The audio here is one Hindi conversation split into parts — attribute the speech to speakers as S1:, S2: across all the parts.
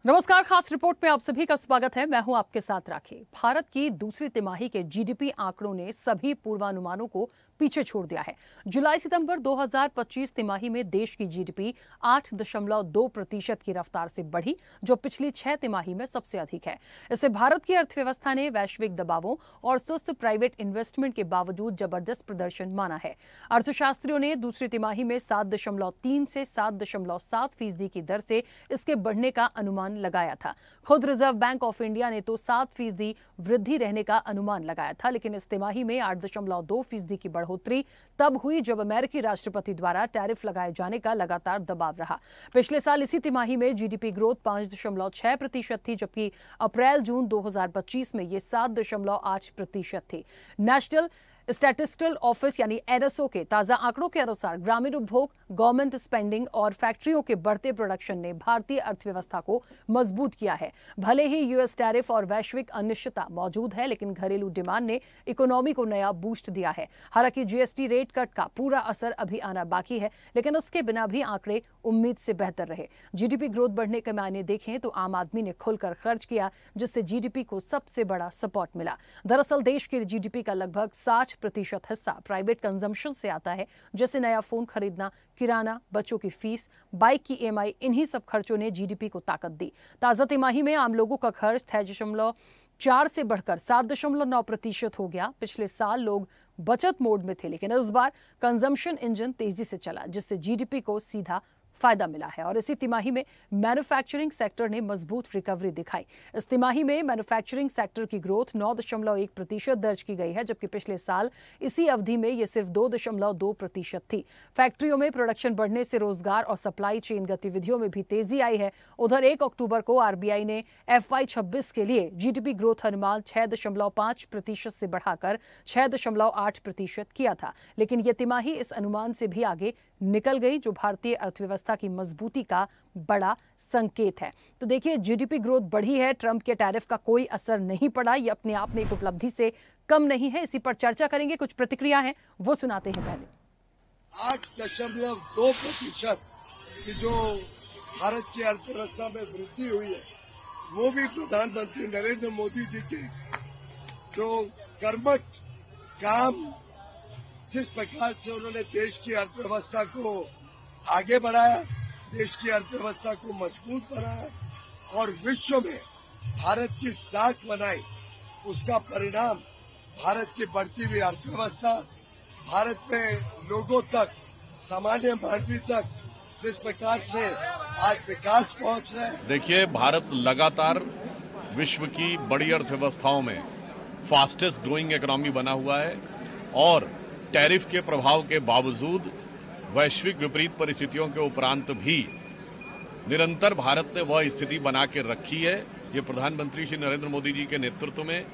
S1: नमस्कार, खास रिपोर्ट में आप सभी का स्वागत है। मैं हूं आपके साथ राखी। भारत की दूसरी तिमाही के जीडीपी आंकड़ों ने सभी पूर्वानुमानों को पीछे छोड़ दिया है। जुलाई सितंबर 2025 तिमाही में देश की जीडीपी 8.2% की रफ्तार से बढ़ी, जो पिछली 6 तिमाही में सबसे अधिक है। इससे भारत की अर्थव्यवस्था ने वैश्विक दबावों और सुस्त प्राइवेट इन्वेस्टमेंट के बावजूद जबरदस्त प्रदर्शन माना है। अर्थशास्त्रियों ने दूसरी तिमाही में 7.3 से 7.7% की दर से इसके बढ़ने का अनुमान लगाया था। खुद रिजर्व बैंक ऑफ इंडिया ने तो 7% वृद्धि रहने का अनुमान लगाया था, लेकिन इस तिमाही में 8.2% की बढ़ोतरी तब हुई जब अमेरिकी राष्ट्रपति द्वारा टैरिफ लगाए जाने का लगातार दबाव रहा। पिछले साल इसी तिमाही में जीडीपी ग्रोथ 5.6% थी, जबकि अप्रैल जून 2025 में ये 7.8% थी। नेशनल स्टैटिस्टिकल ऑफिस यानी एनएसओ के ताजा आंकड़ों के अनुसार ग्रामीण उपभोग, गवर्नमेंट स्पेंडिंग और फैक्ट्रियों के बढ़ते प्रोडक्शन ने भारतीय अर्थव्यवस्था को मजबूत किया है। भले ही यूएस टैरिफ और वैश्विक अनिश्चितता मौजूद है, लेकिन घरेलू डिमांड ने इकोनॉमी को नया बूस्ट दिया है। हालांकि जीएसटी रेट कट का पूरा असर अभी आना बाकी है, लेकिन उसके बिना भी आंकड़े उम्मीद से बेहतर रहे। जीडीपी ग्रोथ बढ़ने के मायने देखें तो आम आदमी ने खुलकर खर्च किया, जिससे जीडीपी को सबसे बड़ा सपोर्ट मिला। दरअसल देश के जीडीपी का लगभग 60% हिस्सा प्राइवेट कंजम्पशन से आता है, जैसे नया फोन खरीदना, किराना, बच्चों की फीस, बाइक की ईएमआई। इन्हीं सब खर्चों ने जीडीपी को ताकत दी। ताजा तिमाही में आम लोगों का खर्च 6.4 से बढ़कर 7.9% हो गया। पिछले साल लोग बचत मोड में थे, लेकिन इस बार कंजम्पशन इंजन तेजी से चला, जिससे जीडीपी को सीधा फायदा मिला है। और इसी तिमाही में मैन्युफैक्चरिंग सेक्टर ने मजबूत रिकवरी दिखाई। इस तिमाही में मैन्युफैक्चरिंग सेक्टर की ग्रोथ 9.1% दर्ज की गई है, जबकि पिछले साल इसी अवधि में यह सिर्फ 2.2% थी। फैक्ट्रियों में प्रोडक्शन बढ़ने से रोजगार और सप्लाई चेन गतिविधियों में भी तेजी आई है। उधर 1 अक्टूबर को आरबीआई ने FY26 के लिए जीडीपी ग्रोथ अनुमान 6.5% से बढ़ाकर 6.8% किया था, लेकिन यह तिमाही इस अनुमान से भी आगे निकल गई, जो भारतीय अर्थव्यवस्था की मजबूती का बड़ा संकेत है। तो देखिए, जीडीपी ग्रोथ बढ़ी है, ट्रंप के टैरिफ का कोई असर नहीं पड़ा। ये अपने आप में एक उपलब्धि से कम नहीं है। इसी पर चर्चा करेंगे, कुछ प्रतिक्रिया हैं वो सुनाते हैं। पहले
S2: 8.2% की जो भारत की अर्थव्यवस्था में वृद्धि हुई है, वो भी प्रधानमंत्री नरेंद्र मोदी जी के जो कर्मठ काम, जिस प्रकार से उन्होंने देश की अर्थव्यवस्था को आगे बढ़ाया, देश की अर्थव्यवस्था को मजबूत बनाया और विश्व में भारत की साख बनाई, उसका परिणाम भारत की बढ़ती हुई अर्थव्यवस्था, भारत में लोगों तक, सामान्य मानवी तक जिस प्रकार से आज विकास पहुंच रहा है।
S3: देखिए, भारत लगातार विश्व की बड़ी अर्थव्यवस्थाओं में फास्टेस्ट ग्रोइंग इकोनॉमी बना हुआ है और टैरिफ के प्रभाव के बावजूद वैश्विक विपरीत परिस्थितियों के उपरांत भी निरंतर भारत ने वह स्थिति बना के रखी है। ये प्रधानमंत्री श्री नरेंद्र मोदी जी के नेतृत्व में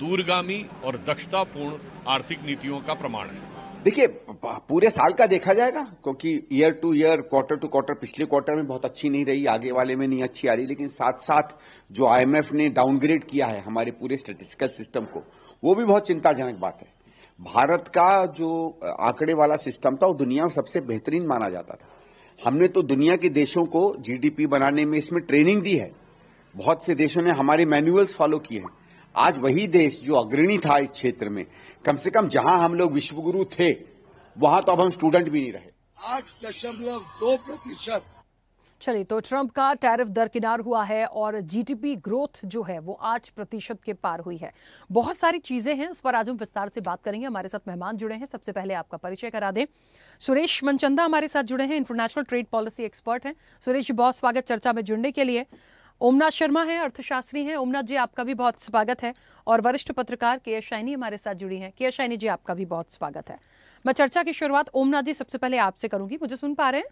S3: दूरगामी और दक्षतापूर्ण आर्थिक नीतियों का प्रमाण है।
S4: देखिए, पूरे साल का देखा जाएगा, क्योंकि year to year, quarter to quarter, पिछले क्वार्टर में बहुत अच्छी नहीं रही, आगे वाले में नहीं अच्छी आ रही, लेकिन साथ साथ जो IMF ने डाउनग्रेड किया है हमारे पूरे स्टैटिस्टिकल सिस्टम को, वो भी बहुत चिंताजनक बात है। भारत का जो आंकड़े वाला सिस्टम था वो दुनिया में सबसे बेहतरीन माना जाता था। हमने तो दुनिया के देशों को जीडीपी बनाने में इसमें ट्रेनिंग दी है। बहुत से देशों ने हमारे मैनुअल्स फॉलो किए हैं। आज वही देश जो अग्रणी था इस क्षेत्र में, कम से कम जहां हम लोग विश्वगुरु थे, वहां तो अब हम स्टूडेंट भी नहीं रहे।
S2: 8.2%।
S1: चलिए, तो ट्रंप का टैरिफ दरकिनार हुआ है और जीडीपी ग्रोथ जो है वो 8% के पार हुई है। बहुत सारी चीजें हैं, उस पर आज हम विस्तार से बात करेंगे। हमारे साथ मेहमान जुड़े हैं। सबसे पहले आपका परिचय करा दें। सुरेश मनचंदा हमारे साथ जुड़े हैं, इंटरनेशनल ट्रेड पॉलिसी एक्सपर्ट हैं। सुरेश जी, बहुत स्वागत चर्चा में जुड़ने के लिए। ओमनाथ शर्मा हैं, अर्थशास्त्री हैं। ओमनाथ जी, आपका भी बहुत स्वागत है। और वरिष्ठ पत्रकार के एस शाइनी हमारे साथ जुड़ी हैं। के एस शाइनी जी, आपका भी बहुत स्वागत है। मैं चर्चा की शुरुआत ओमनाथ जी सबसे पहले आपसे करूंगी। मुझे सुन पा रहे हैं?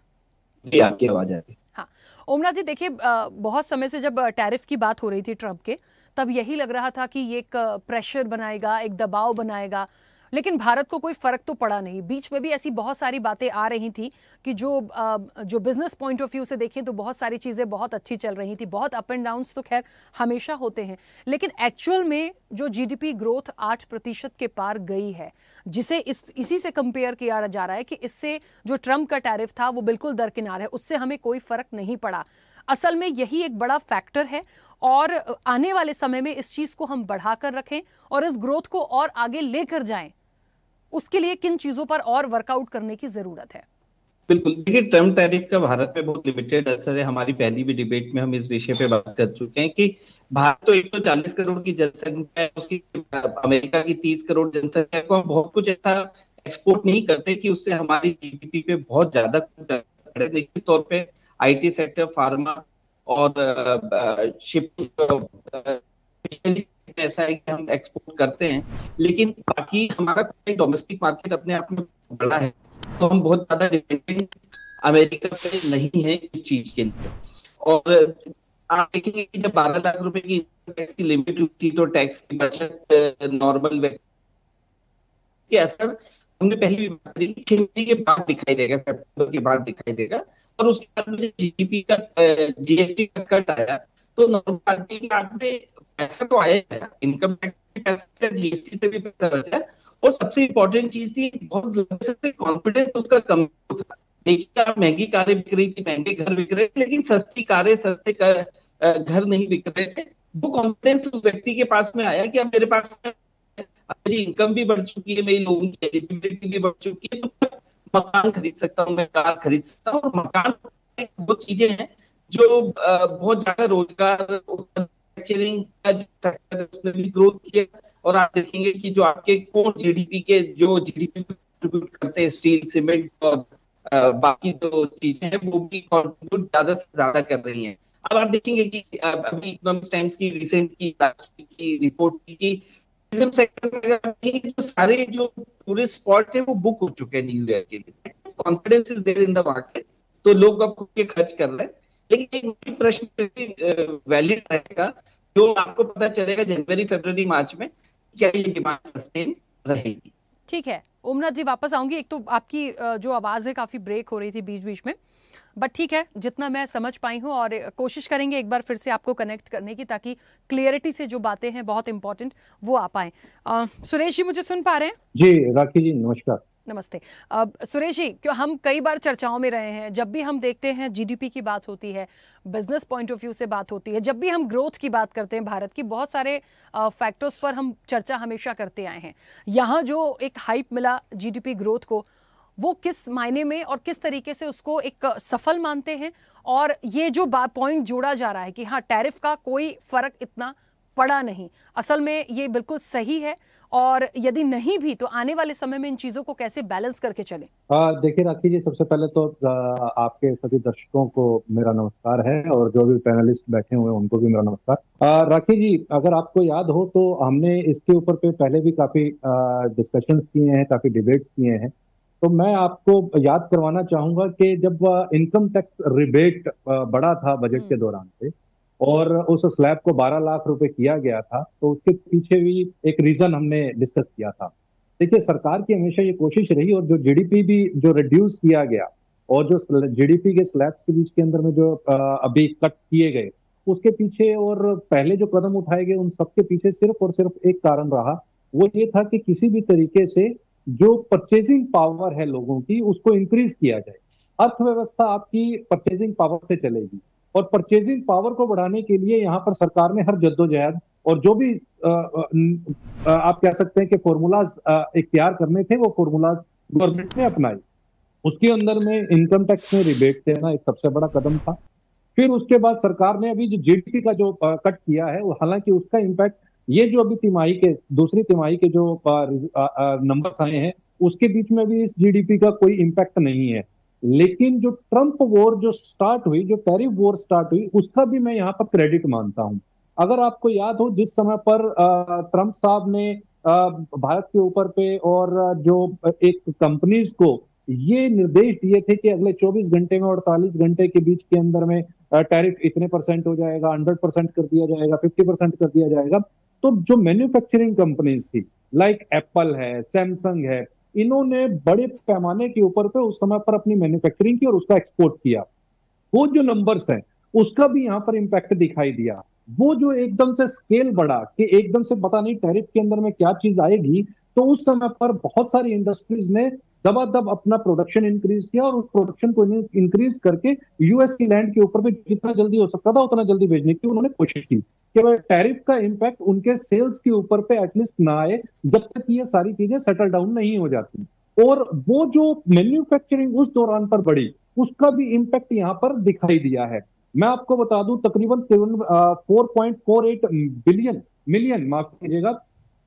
S5: जी, आपकी आवाज आ रही है।
S1: हाँ, ओमनाथ जी, देखिए, बहुत समय से जब टैरिफ की बात हो रही थी ट्रंप के, तब यही लग रहा था कि ये एक प्रेशर बनाएगा, एक दबाव बनाएगा, लेकिन भारत को कोई फर्क तो पड़ा नहीं। बीच में भी ऐसी बहुत सारी बातें आ रही थी कि जो बिजनेस पॉइंट ऑफ व्यू से देखें तो बहुत सारी चीज़ें बहुत अच्छी चल रही थी। बहुत अप एंड डाउन्स तो खैर हमेशा होते हैं, लेकिन एक्चुअल में जो जीडीपी ग्रोथ 8% के पार गई है, जिसे इसी से कंपेयर किया जा रहा है कि इससे जो ट्रंप का टैरिफ था वो बिल्कुल दरकिनार है, उससे हमें कोई फर्क नहीं पड़ा। असल में यही एक बड़ा फैक्टर है और आने वाले समय में इस चीज को हम बढ़ाकर रखें और इस ग्रोथ को और आगे लेकर जाएं, उसके लिए किन चीजों पर और वर्कआउट करने की जरूरत है?
S5: बिल्कुल, देखिए ट्रम्प टैरिफ का भारत पे बहुत लिमिटेड असर है। हमारी पहली भी डिबेट में हम इस विषय पे बात कर चुके हैं कि भारत तो 140 करोड़ की जनसंख्या है, उसकी अमेरिका की 30 करोड़ जनसंख्या को हम बहुत कुछ ऐसा एक्सपोर्ट नहीं करते कि उससे हमारी जीडीपी पे बहुत ज्यादा पड़े। निश्चित तौर पे आईटी सेक्टर, फार्मा और शिपिंग ऐसा है कि हम एक्सपोर्ट करते हैं, लेकिन बाकी हमारा डोमेस्टिक मार्केट अपने आप में बड़ा है, तो हम बहुत ज्यादा डिपेंडेंट अमेरिका पे नहीं है इस चीज के लिए। और आप देखेंगे कि जब 12 लाख रुपए की टैक्स की लिमिट थी तो टैक्स की बचत नॉर्मल व्यक्ति के असर हमने पहले भी बात करी, 6 महीने के बाद दिखाई देगा, सितंबर के बाद दिखाई देगा। और उसके बाद मुझे जीडीपी का जीएसटी का कट आया, तो नॉर्मल आदमी के हाथ में पैसा तो आया है, इनकम टैक्स से पैसा, जीएसटी से भी पैसा बचा। और सबसे इम्पोर्टेंट चीज थी, बहुत लंबे से कॉन्फिडेंस उसका कम था। देखिए, आप महंगी कारें बिक रही थी, महंगे घर बिक रहे थे, लेकिन सस्ती कारें, सस्ते घर नहीं बिक रहे थे। वो कॉन्फिडेंस उस व्यक्ति के पास में आया कि अब मेरे पास मेरी इनकम भी बढ़ चुकी है, मेरी लोन की एलिजिबिलिटी भी बढ़ चुकी है, तो मैं मकान खरीद सकता हूँ, मैं कार खरीद सकता हूँ। और मकान वो चीजें हैं जो बहुत ज्यादा रोजगार, मैन्युफैक्चरिंग का जो सेक्टर है उसमें भी ग्रोथ किया। और आप देखेंगे कि जो आपके कोर जीडीपी के जो जीडीपी में कंट्रीब्यूट करते हैं, स्टील, सीमेंट और बाकी जो चीजें हैं, वो भी कंट्रीब्यूट ज्यादा से ज्यादा कर रही हैं। अब आप देखेंगे कि अभी इकोनॉमिक टाइम्स की रिसेंट की रिपोर्ट थी कि टूरिज्म सेक्टर में अगर जो सारे जो टूरिस्ट स्पॉट है वो बुक हो चुके हैं न्यू ईयर के लिए। Confidence is there in the market, तो लोग अब खुद के खर्च कर रहे हैं। लेकिन एक प्रश्न वैलिड रहेगा, जो आपको पता चलेगा जनवरी, फरवरी, मार्च में, क्या ये डिमांड सस्टेन रहेगी।
S1: ठीक है ओमनाथ जी, वापस आऊंगी। एक तो आपकी जो आवाज है काफी ब्रेक हो रही थी बीच बीच में, बट ठीक है, जितना मैं समझ पाई हूँ और कोशिश करेंगे एक बार फिर से आपको कनेक्ट करने की, ताकि क्लियरिटी से जो बातें हैं बहुत इंपॉर्टेंट वो आ पाए। सुरेश जी, मुझे सुन पा रहे हैं?
S6: जी राखी जी, नमस्कार।
S1: नमस्ते। सुरेश जी, क्यों हम कई बार चर्चाओं में रहे हैं, जब भी हम देखते हैं जीडीपी की बात होती है, बिजनेस पॉइंट ऑफ व्यू से बात होती है, जब भी हम ग्रोथ की बात करते हैं भारत की, बहुत सारे फैक्टर्स पर हम चर्चा हमेशा करते आए हैं। यहाँ जो एक हाइप मिला जीडीपी ग्रोथ को, वो किस मायने में और किस तरीके से उसको एक सफल मानते हैं? और ये जो पॉइंट जोड़ा जा रहा है कि हाँ, टैरिफ का कोई फर्क इतना पड़ा नहीं, असल में ये बिल्कुल सही है? और यदि नहीं भी, तो आने वाले समय में इन चीजों को कैसे बैलेंस करके चले?
S6: देखिए राखी जी, सबसे पहले तो आपके सभी दर्शकों को मेरा नमस्कार है, और जो भी पैनलिस्ट बैठे हुए हैं उनको भी मेरा नमस्कार। राखी जी, अगर आपको याद हो तो हमने इसके ऊपर पे पहले भी काफी डिस्कशंस किए हैं, काफी डिबेट्स किए हैं। तो मैं आपको याद करवाना चाहूंगा कि जब इनकम टैक्स रिबेट बढ़ा था बजट के दौरान पे, और उस स्लैब को 12 लाख रुपए किया गया था, तो उसके पीछे भी एक रीजन हमने डिस्कस किया था। देखिए, सरकार की हमेशा ये कोशिश रही, और जो जीडीपी भी जो रिड्यूस किया गया, और जो जीडीपी के स्लैब्स के बीच के अंदर में जो अभी कट किए गए, उसके पीछे और पहले जो कदम उठाए गए, उन सबके पीछे सिर्फ और सिर्फ एक कारण रहा, वो ये था कि किसी भी तरीके से जो परचेजिंग पावर है लोगों की, उसको इंक्रीज किया जाए। अर्थव्यवस्था आपकी परचेजिंग पावर से चलेगी, और परचेजिंग पावर को बढ़ाने के लिए यहाँ पर सरकार ने हर जद्दोजहद और जो भी आप कह सकते हैं कि फॉर्मूलाज इख्तियार करने थे, वो फॉर्मूलाज गवर्नमेंट ने अपनाए। उसके अंदर में इनकम टैक्स में रिबेट देना एक सबसे बड़ा कदम था। फिर उसके बाद सरकार ने अभी जो जीडीपी का जो कट किया है, हालांकि उसका इम्पैक्ट, ये जो अभी तिमाही के दूसरी तिमाही के जो नंबर्स आए हैं, उसके बीच में भी इस जीडीपी का कोई इम्पैक्ट नहीं है। लेकिन जो ट्रम्प वॉर जो स्टार्ट हुई, जो टैरिफ वॉर स्टार्ट हुई, उसका भी मैं यहाँ पर क्रेडिट मानता हूँ। अगर आपको याद हो, जिस समय पर ट्रम्प साहब ने भारत के ऊपर पे और जो एक कंपनीज को ये निर्देश दिए थे कि अगले 24 घंटे में 48 घंटे के बीच के अंदर में टैरिफ इतने % हो जाएगा, 100% कर दिया जाएगा, 50% कर दिया जाएगा, तो जो मैन्युफैक्चरिंग कंपनीज थी, लाइक एप्पल है, सैमसंग है, इन्होंने बड़े पैमाने के ऊपर पे उस समय पर अपनी मैन्युफैक्चरिंग की और उसका एक्सपोर्ट किया। वो जो नंबर्स हैं, उसका भी यहाँ पर इंपैक्ट दिखाई दिया। वो जो एकदम से स्केल बढ़ा कि एकदम से पता नहीं टैरिफ के अंदर में क्या चीज आएगी, तो उस समय पर बहुत सारी इंडस्ट्रीज ने दबादब अपना प्रोडक्शन इंक्रीज किया और उस प्रोडक्शन को इंक्रीज करके यूएस की लैंड के ऊपर भी जितना जल्दी हो सकता था उतना जल्दी भेजने की उन्होंने कोशिश की कि भाई टैरिफ का इम्पैक्ट उनके सेल्स के ऊपर पे एटलीस्ट ना आए जब तक ये सारी चीजें सेटल डाउन नहीं हो जाती। और वो जो मैन्युफैक्चरिंग उस दौरान पर बढ़ी उसका भी इम्पैक्ट यहाँ पर दिखाई दिया है। मैं आपको बता दूं तकरीबन 4.48 बिलियन मिलियन माफ कीजिएगा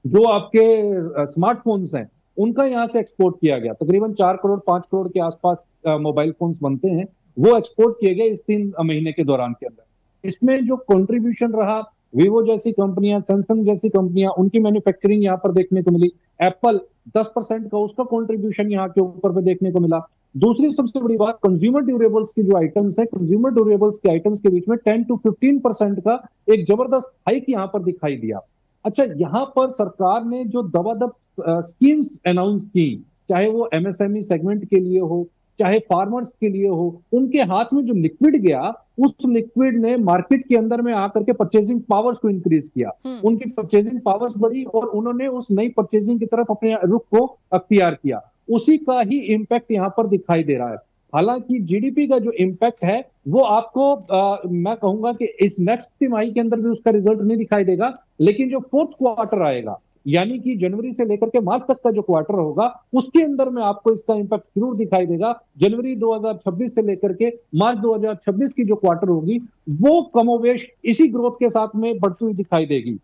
S6: जो आपके स्मार्टफोन्स हैं उनका यहाँ से एक्सपोर्ट किया गया। तकरीबन 4 करोड़ 5 करोड़ के आसपास मोबाइल फोन्स बनते हैं, वो एक्सपोर्ट किए गए इस 3 महीने के दौरान के अंदर। इसमें जो कंट्रीब्यूशन रहा, वीवो जैसी कंपनियां, सैमसंग जैसी कंपनियां, उनकी मैन्युफैक्चरिंग यहाँ पर देखने को मिली। एप्पल 10% का उसका कंट्रीब्यूशन यहाँ के ऊपर पे देखने को मिला। दूसरी सबसे बड़ी बात, कंज्यूमर ड्यूरेबल्स की जो आइटम्स है, कंज्यूमर ड्यूरेबल्स के आइटम्स के बीच में 10 to 15% का एक जबरदस्त हाइक यहाँ पर दिखाई दिया। अच्छा, यहाँ पर सरकार ने जो दबादब स्कीम्स अनाउंस की, चाहे वो एमएसएमई सेगमेंट के लिए हो, चाहे फार्मर्स के लिए हो, उनके हाथ में जो लिक्विड गया उस लिक्विड ने मार्केट के अंदर में आकर के परचेजिंग पावर्स को इंक्रीज किया। उनकी परचेजिंग पावर्स बढ़ी और उन्होंने उस नई परचेजिंग की तरफ अपने रुख को अख्तियार किया। उसी का ही इंपैक्ट यहाँ पर दिखाई दे रहा है। हालांकि जीडीपी का जो इंपैक्ट है वो आपको मैं कहूंगा कि इस नेक्स्ट तिमाही के अंदर भी उसका रिजल्ट नहीं दिखाई देगा, लेकिन जो फोर्थ क्वार्टर आएगा यानी कि जनवरी से लेकर के मार्च तक का जो क्वार्टर होगा उसके अंदर में आपको इसका इंपैक्ट जरूर दिखाई देगा। जनवरी 2026 से लेकर के मार्च 2026 की जो क्वार्टर होगी वो कमोवेश इसी ग्रोथ के साथ में बढ़ती हुई दिखाई देगी।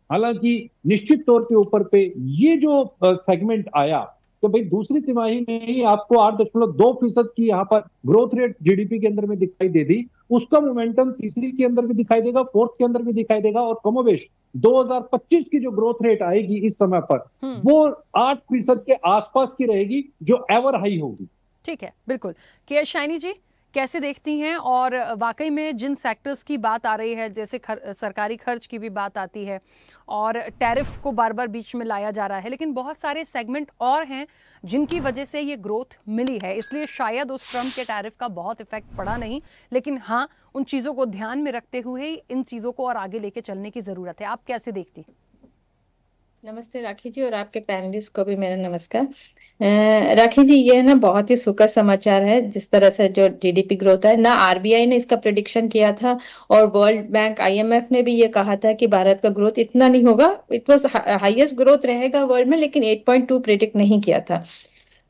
S6: हालांकि निश्चित तौर के ऊपर पे ये जो सेगमेंट आया तो भाई दूसरी तिमाही में ही आपको 8.2% की यहाँ पर ग्रोथ रेट जीडीपी के अंदर में दिखाई दे दी, उसका मोमेंटम तीसरी के अंदर भी दिखाई देगा, फोर्थ के अंदर भी दिखाई देगा और कमोवेश 2025 की जो ग्रोथ रेट आएगी इस समय पर वो 8% के आसपास की रहेगी जो एवर हाई होगी।
S1: ठीक है, बिल्कुल। के शाइनी जी कैसे देखती हैं? और वाकई में जिन सेक्टर्स की बात आ रही है, जैसे सरकारी खर्च की भी बात आती है और टैरिफ को बार बार बीच में लाया जा रहा है, लेकिन बहुत सारे सेगमेंट और हैं जिनकी वजह से ये ग्रोथ मिली है, इसलिए शायद उस ट्रम्प के टैरिफ का बहुत इफेक्ट पड़ा नहीं, लेकिन हाँ उन चीज़ों को ध्यान में रखते हुए इन चीज़ों को और आगे लेके चलने की ज़रूरत है। आप कैसे देखती हैं?
S7: नमस्ते राखी जी, और आपके पैनलिस्ट को भी मेरा नमस्कार। राखी जी, ये ना बहुत ही सुखद समाचार है जिस तरह से जो जीडीपी ग्रोथ है ना, आरबीआई ने इसका प्रेडिक्शन किया था और वर्ल्ड बैंक आईएमएफ ने भी ये कहा था कि भारत का ग्रोथ इतना नहीं होगा, इट वाज हाईएस्ट ग्रोथ रहेगा वर्ल्ड में, लेकिन 8.2 प्रेडिक्ट नहीं किया था।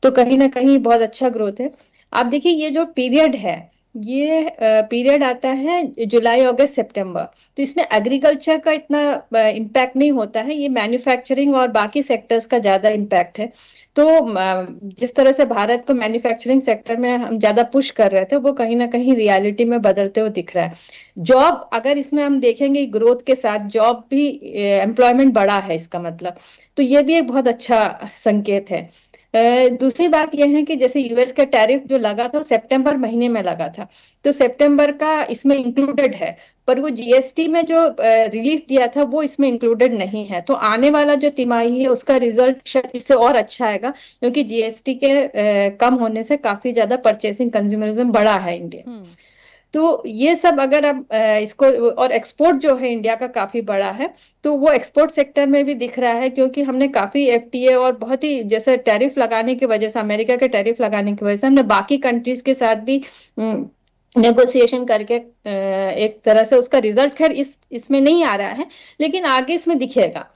S7: तो कहीं ना कहीं बहुत अच्छा ग्रोथ है। आप देखिए ये जो पीरियड है, ये पीरियड आता है जुलाई अगस्त सितंबर, तो इसमें एग्रीकल्चर का इतना इम्पैक्ट नहीं होता है, ये मैन्युफैक्चरिंग और बाकी सेक्टर्स का ज्यादा इम्पैक्ट है। तो जिस तरह से भारत को मैन्युफैक्चरिंग सेक्टर में हम ज्यादा पुश कर रहे थे वो कहीं ना कहीं रियलिटी में बदलते हुए दिख रहा है। जॉब अगर इसमें हम देखेंगे ग्रोथ के साथ जॉब भी, एम्प्लॉयमेंट बढ़ा है इसका मतलब, तो ये भी एक बहुत अच्छा संकेत है। दूसरी बात यह है कि जैसे यूएस का टैरिफ जो लगा था सितंबर महीने में लगा था, तो सितंबर का इसमें इंक्लूडेड है, पर वो जीएसटी में जो रिलीफ दिया था वो इसमें इंक्लूडेड नहीं है। तो आने वाला जो तिमाही है उसका रिजल्ट शायद इससे और अच्छा आएगा, क्योंकि जीएसटी के कम होने से काफी ज्यादा परचेसिंग कंज्यूमरिज्म बढ़ा है इंडिया। तो ये सब अगर अब इसको, और एक्सपोर्ट जो है इंडिया का काफी बड़ा है, तो वो एक्सपोर्ट सेक्टर में भी दिख रहा है, क्योंकि हमने काफी एफटीए और बहुत ही जैसे टैरिफ लगाने की वजह से, अमेरिका के टैरिफ लगाने की वजह से हमने बाकी कंट्रीज के साथ भी नेगोशिएशन करके एक तरह से उसका रिजल्ट खैर इसमें नहीं आ रहा है, लेकिन आगे इसमें दिखेगा।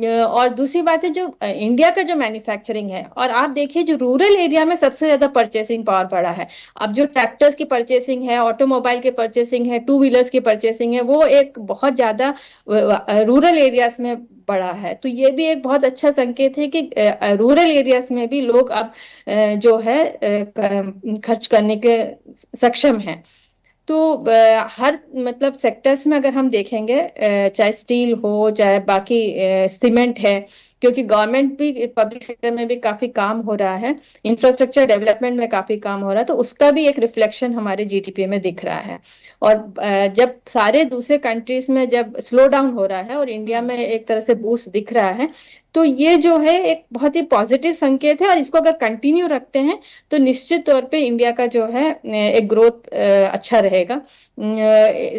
S7: और दूसरी बात है जो इंडिया का जो मैन्युफैक्चरिंग है, और आप देखिए जो रूरल एरिया में सबसे ज्यादा परचेसिंग पावर बढ़ा है। अब जो ट्रैक्टर्स की परचेसिंग है, ऑटोमोबाइल की परचेसिंग है, 2 व्हीलर्स की परचेसिंग है, वो एक बहुत ज्यादा रूरल एरियाज में बढ़ा है। तो ये भी एक बहुत अच्छा संकेत है कि रूरल एरियाज में भी लोग अब जो है खर्च करने के सक्षम हैं। तो हर मतलब सेक्टर्स में अगर हम देखेंगे, चाहे स्टील हो चाहे बाकी सीमेंट है, क्योंकि गवर्नमेंट भी पब्लिक सेक्टर में भी काफी काम हो रहा है, इंफ्रास्ट्रक्चर डेवलपमेंट में काफी काम हो रहा है, तो उसका भी एक रिफ्लेक्शन हमारे जीडीपी में दिख रहा है। और जब सारे दूसरे कंट्रीज में जब स्लो डाउन हो रहा है और इंडिया में एक तरह से बूस्ट दिख रहा है, तो ये जो है एक बहुत ही पॉजिटिव संकेत है, और इसको अगर कंटिन्यू रखते हैं तो निश्चित तौर पे इंडिया का जो है एक ग्रोथ अच्छा रहेगा।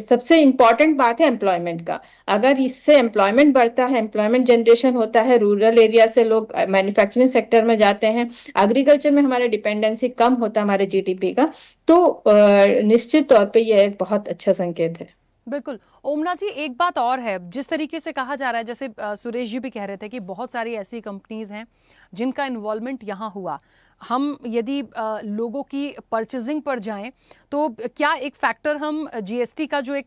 S7: सबसे इम्पॉर्टेंट बात है एम्प्लॉयमेंट का। अगर इससे एम्प्लॉयमेंट बढ़ता है, एम्प्लॉयमेंट जनरेशन होता है, रूरल एरिया से लोग मैन्युफैक्चरिंग सेक्टर में जाते हैं, एग्रीकल्चर में हमारे डिपेंडेंसी कम होता है हमारे जीडीपी का, तो निश्चित तौर पे ये एक बहुत अच्छा संकेत है।
S1: बिल्कुल। ओमना जी, एक बात और है, जिस तरीके से कहा जा रहा है, जैसे सुरेश जी भी कह रहे थे कि बहुत सारी ऐसी कंपनीज हैं जिनका इन्वॉल्वमेंट यहाँ हुआ। हम यदि लोगों की परचेजिंग पर जाएं तो क्या एक फैक्टर हम जीएसटी का जो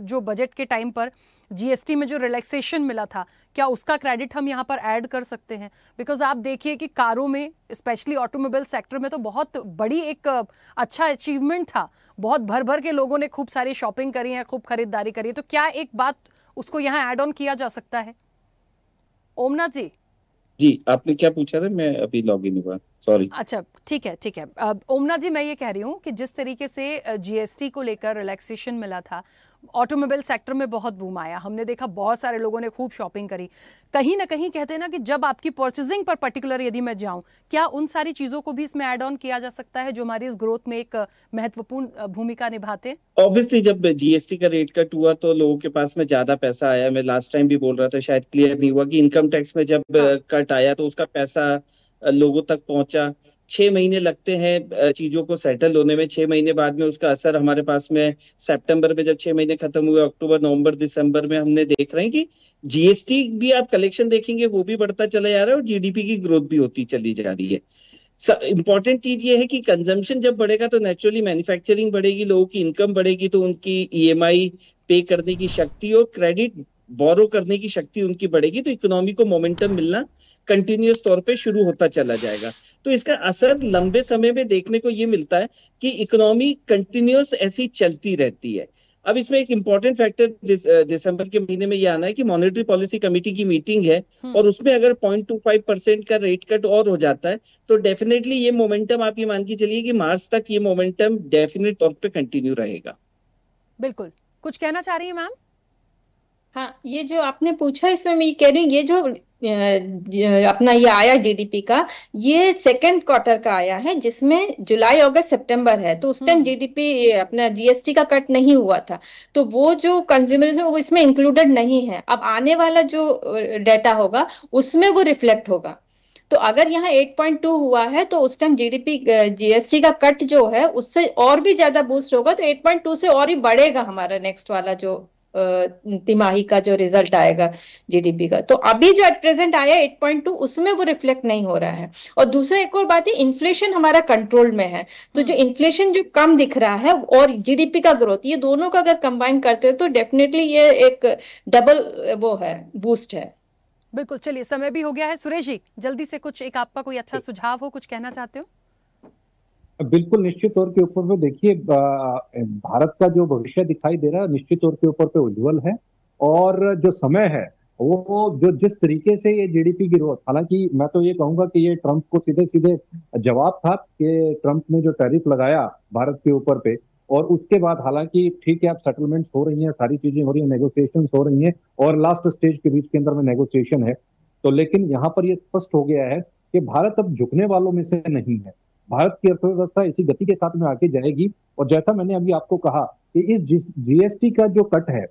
S1: जो बजट के टाइम पर जीएसटी में जो रिलैक्सेशन मिला था, क्या उसका क्रेडिट हम यहाँ पर ऐड कर सकते हैं? बिकॉज आप देखिए कि कारों में, स्पेशली ऑटोमोबाइल सेक्टर में तो बहुत बड़ी एक अच्छा अचीवमेंट था, बहुत भर भर के लोगों ने खूब सारी शॉपिंग करी है, खूब खरीदारी करी है, तो क्या एक बात उसको यहाँ ऐड ऑन किया जा सकता है? ओमना जी।
S5: जी, आपने क्या पूछा था? मैं अभी लॉग इन हुआ, सॉरी।
S1: अच्छा, ठीक है, ठीक है। ओमना जी, मैं ये कह रही हूँ कि जिस तरीके से जीएसटी को लेकर रिलैक्सेशन मिला था, ऑटोमोबाइल सेक्टर में बहुत बूम आया, हमने देखा बहुत सारे लोगों ने खूब शॉपिंग करी। कहीं ना कहीं कहते हैं ना कि जब आपकी परचेजिंग पर पर्टिकुलर यदि मैं जाऊं, क्या उन सारी चीजों को भी इसमें ऐड ऑन किया जा सकता है जो हमारी इस ग्रोथ में एक महत्वपूर्ण भूमिका निभाते हैं?
S5: ऑब्वियसली जब जीएसटी का रेट कट हुआ तो लोगों के पास में ज्यादा पैसा आया। मैं लास्ट टाइम भी बोल रहा था, शायद क्लियर नहीं हुआ, कि इनकम टैक्स में जब कट आया तो उसका पैसा लोगों तक पहुंचा। 6 महीने लगते हैं चीजों को सेटल होने में। 6 महीने बाद में उसका असर हमारे पास में सितंबर में, जब 6 महीने खत्म हुए, अक्टूबर, नवंबर, दिसंबर में हमने देख रहे हैं कि जीएसटी भी, आप कलेक्शन देखेंगे वो भी बढ़ता चला जा रहा है और जीडीपी की ग्रोथ भी होती चली जा रही है। इंपॉर्टेंट चीज ये है कि कंजम्पशन जब बढ़ेगा तो नेचुरली मैन्युफैक्चरिंग बढ़ेगी, लोगों की इनकम बढ़ेगी, तो उनकी ईएमआई पे करने की शक्ति और क्रेडिट बोरो करने की शक्ति उनकी बढ़ेगी, तो इकोनॉमी को मोमेंटम मिलना कंटिन्यूअस तौर पे शुरू होता चला जाएगा। तो इसका असर लंबे समय में देखने को ये मिलता है कि इकोनॉमी कंटिन्यूअस ऐसी चलती रहती है। अब इसमें एक इंपॉर्टेंट फैक्टर दिसंबर के महीने में ये आना है कि मॉनेटरी पॉलिसी कमेटी की मीटिंग है, और उसमें अगर 0.25% का रेट कट और हो जाता है तो डेफिनेटली ये मोमेंटम, आप ये मान के चलिए कि मार्च तक ये मोमेंटम डेफिनेट तौर पे कंटिन्यू रहेगा।
S1: बिल्कुल। कुछ कहना चाह रही है मैम?
S7: हाँ, ये जो आपने पूछा, इसमें मैं ये कह रही हूँ, ये जो अपना ये आया जीडीपी का, ये सेकंड क्वार्टर का आया है, जिसमें जुलाई, अगस्त, सितंबर है, तो उस टाइम जीडीपी अपना जीएसटी का कट नहीं हुआ था, तो वो जो कंज्यूमरिज्म वो इसमें इंक्लूडेड नहीं है। अब आने वाला जो डेटा होगा उसमें वो रिफ्लेक्ट होगा। तो अगर यहाँ 8.2 हुआ है तो उस टाइम जीडीपी जीएसटी का कट जो है उससे और भी ज्यादा बूस्ट होगा, तो 8.2 से और ही बढ़ेगा हमारा नेक्स्ट वाला जो तिमाही का जो रिजल्ट आएगा जीडीपी का। तो अभी जो एट प्रेजेंट आया 8.2, उसमें वो रिफ्लेक्ट नहीं हो रहा है। और दूसरा एक और बात है, इन्फ्लेशन हमारा कंट्रोल में है, तो जो इन्फ्लेशन जो कम दिख रहा है और जीडीपी का ग्रोथ, ये दोनों का अगर कंबाइन करते हो तो डेफिनेटली ये एक डबल वो है, बूस्ट है।
S1: बिल्कुल। चलिए, समय भी हो गया है। सुरेश जी, जल्दी से कुछ एक आपका कोई अच्छा सुझाव हो, कुछ कहना चाहते हो?
S6: बिल्कुल, निश्चित तौर के ऊपर पे देखिए, भारत का जो भविष्य दिखाई दे रहा है निश्चित तौर के ऊपर पे उज्जवल है। और जो समय है वो जो जिस तरीके से ये जीडीपी की ग्रोथ, हालांकि मैं तो ये कहूंगा कि ये ट्रंप को सीधे सीधे जवाब था कि ट्रंप ने जो टैरिफ लगाया भारत के ऊपर पे, और उसके बाद हालांकि ठीक है, अब सेटलमेंट्स हो रही हैं, सारी चीजें हो रही हैं, नेगोशिएशंस हो रही हैं, और लास्ट स्टेज के बीच के अंदर में नेगोशिएशन है। तो लेकिन यहाँ पर ये स्पष्ट हो गया है कि भारत अब झुकने वालों में से नहीं है। भारत की अर्थव्यवस्था इसी गति के साथ में आगे जाएगी। और जैसा मैंने अभी आपको कहा कि इस जीएसटी का जो कट है,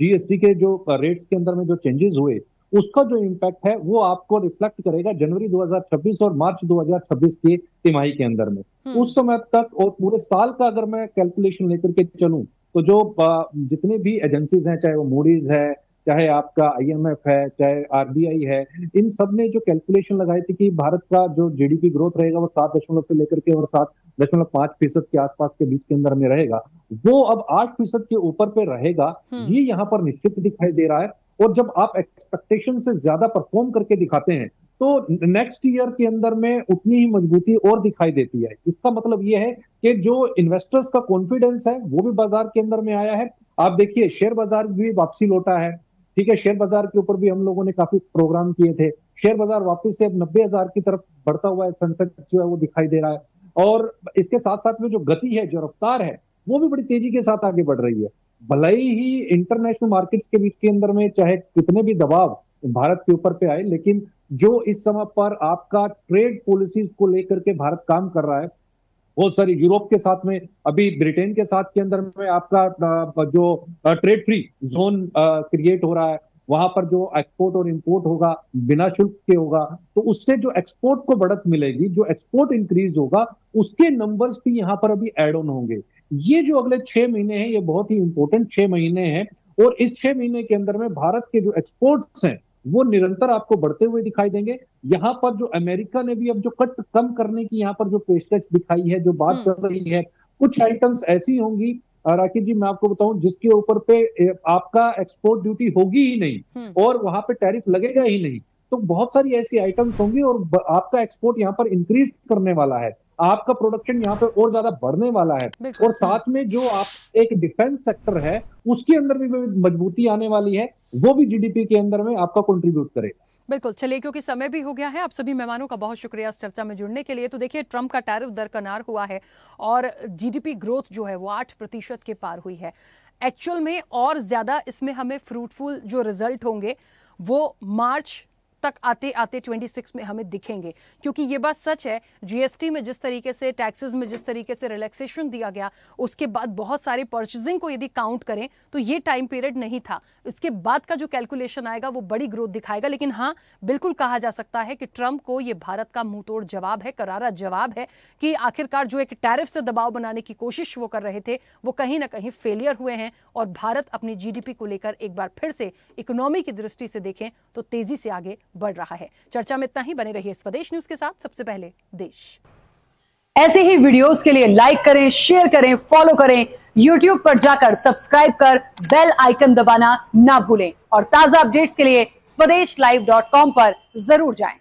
S6: जीएसटी के जो रेट्स के अंदर में जो चेंजेस हुए, उसका जो इम्पैक्ट है वो आपको रिफ्लेक्ट करेगा जनवरी 2026 और मार्च 2026 के तिमाही के अंदर में। उस समय तक और पूरे साल का अगर मैं कैलकुलेशन लेकर के चलूं तो जो जितने भी एजेंसीज हैं, चाहे वो मूडीज है, चाहे आपका आईएमएफ है, चाहे आरबीआई है, इन सब ने जो कैलकुलेशन लगाई थी कि भारत का जो जीडीपी ग्रोथ रहेगा वो 7 से लेकर के और 7.5% के आसपास के बीच के अंदर में रहेगा, वो अब 8% के ऊपर पे रहेगा। ये यहाँ पर निश्चित दिखाई दे रहा है। और जब आप एक्सपेक्टेशन से ज्यादा परफॉर्म करके दिखाते हैं तो नेक्स्ट ईयर के अंदर में उतनी ही मजबूती और दिखाई देती है। इसका मतलब ये है कि जो इन्वेस्टर्स का कॉन्फिडेंस है वो भी बाजार के अंदर में आया है। आप देखिए, शेयर बाजार भी वापसी लौटा है। ठीक है, शेयर बाजार के ऊपर भी हम लोगों ने काफी प्रोग्राम किए थे। शेयर बाजार वापस से अब 90,000 की तरफ बढ़ता हुआ है, सेंसेक्स जो है वो दिखाई दे रहा है। और इसके साथ साथ में जो गति है, जो रफ्तार है, वो भी बड़ी तेजी के साथ आगे बढ़ रही है। भले ही इंटरनेशनल मार्केट्स के बीच के अंदर में चाहे कितने भी दबाव भारत के ऊपर पे आए, लेकिन जो इस समय पर आपका ट्रेड पॉलिसीज को लेकर के भारत काम कर रहा है, बहुत सारी यूरोप के साथ में, अभी ब्रिटेन के साथ के अंदर में आपका जो ट्रेड फ्री जोन क्रिएट हो रहा है, वहां पर जो एक्सपोर्ट और इंपोर्ट होगा बिना शुल्क के होगा, तो उससे जो एक्सपोर्ट को बढ़त मिलेगी, जो एक्सपोर्ट इंक्रीज होगा, उसके नंबर्स भी यहाँ पर अभी एड ऑन होंगे। ये जो अगले 6 महीने हैं, ये बहुत ही इंपॉर्टेंट 6 महीने हैं, और इस 6 महीने के अंदर में भारत के जो एक्सपोर्ट्स हैं वो निरंतर आपको बढ़ते हुए दिखाई देंगे। यहाँ पर जो अमेरिका ने भी अब जो कट कम करने की यहाँ पर जो पेशकश दिखाई है, जो बात कर रही है, कुछ आइटम्स ऐसी होंगी राकेश जी, मैं आपको बताऊं, जिसके ऊपर पे आपका एक्सपोर्ट ड्यूटी होगी ही नहीं और वहां पे टैरिफ लगेगा ही नहीं। तो बहुत सारी ऐसी आइटम्स होंगी और आपका एक्सपोर्ट यहाँ पर इंक्रीज करने वाला है, आपका प्रोडक्शन यहाँ पे और ज्यादा बढ़ने वाला है, और साथ में जो आप एक डिफेंस सेक्टर है उसके अंदर भी मजबूती आने वाली है, वो भी जीडीपी के अंदर में आपका कंट्रीब्यूट करेगा।
S1: बिल्कुल, चलिए क्योंकि समय भी हो गया है, आप सभी मेहमानों का बहुत शुक्रिया इस चर्चा में जुड़ने के लिए। तो देखिए, ट्रंप का टैरिफ दरकिनार हुआ है और जीडीपी ग्रोथ जो है वो 8% के पार हुई है। एक्चुअल में और ज्यादा इसमें हमें फ्रूटफुल जो रिजल्ट होंगे वो मार्च तक आते आते 26 में हमें दिखेंगे, क्योंकि ये बात सच है, जीएसटी में जिस तरीके से, टैक्सेस में जिस तरीके से रिलैक्सेशन दिया गया, उसके बाद बहुत सारे परचेजिंग को यदि काउंट करें तो ये टाइम पीरियड नहीं था। इसके बाद का जो कैलकुलेशन आएगा वो बड़ी ग्रोथ दिखाएगा। लेकिन हाँ, बिल्कुल कहा जा सकता है कि ट्रंप को ये भारत का मुंहतोड़ जवाब है, करारा जवाब है कि आखिरकार जो एक टैरिफ से दबाव बनाने की कोशिश वो कर रहे थे वो कहीं ना कहीं फेलियर हुए हैं, और भारत अपनी जीडीपी को लेकर एक बार फिर से इकोनॉमी की दृष्टि से देखें तो तेजी से आगे बढ़ रहा है। चर्चा में इतना ही, बने रहिए स्वदेश न्यूज के साथ। सबसे पहले देश। ऐसे ही वीडियोस के लिए लाइक करें, शेयर करें, फॉलो करें, YouTube पर जाकर सब्सक्राइब कर बेल आइकन दबाना ना भूलें, और ताजा अपडेट्स के लिए स्वदेशलाइव.com पर जरूर जाएं।